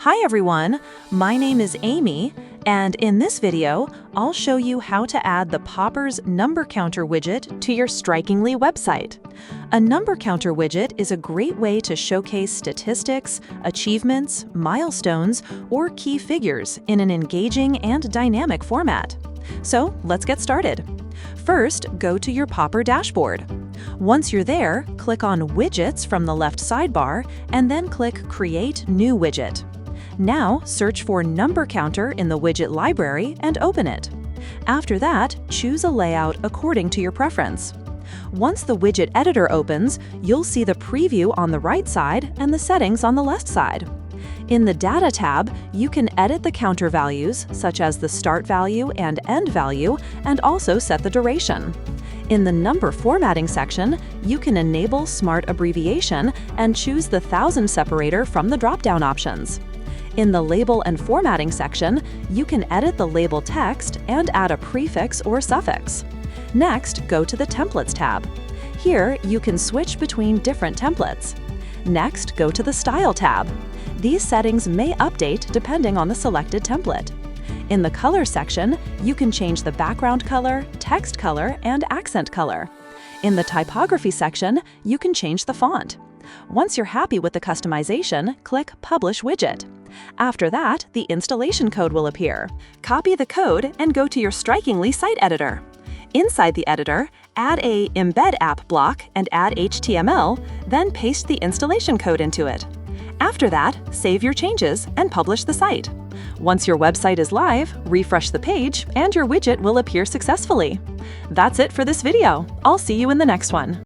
Hi everyone, my name is Amy, and in this video, I'll show you how to add the Poppers number counter widget to your Strikingly website. A number counter widget is a great way to showcase statistics, achievements, milestones, or key figures in an engaging and dynamic format. So let's get started. First, go to your Popper dashboard. Once you're there, click on Widgets from the left sidebar and then click Create New Widget. Now, search for Number Counter in the widget library and open it. After that, choose a layout according to your preference. Once the widget editor opens, you'll see the preview on the right side and the settings on the left side. In the Data tab, you can edit the counter values, such as the start value and end value, and also set the duration. In the number formatting section, you can enable Smart Abbreviation and choose the thousand separator from the drop-down options. In the label and formatting section, you can edit the label text and add a prefix or suffix. Next, go to the Templates tab. Here, you can switch between different templates. Next, go to the Style tab. These settings may update depending on the selected template. In the Color section, you can change the background color, text color, and accent color. In the Typography section, you can change the font. Once you're happy with the customization, click Publish Widget. After that, the installation code will appear. Copy the code and go to your Strikingly site editor. Inside the editor, add a Embed App block and add HTML, then paste the installation code into it. After that, save your changes and publish the site. Once your website is live, refresh the page and your widget will appear successfully. That's it for this video. I'll see you in the next one.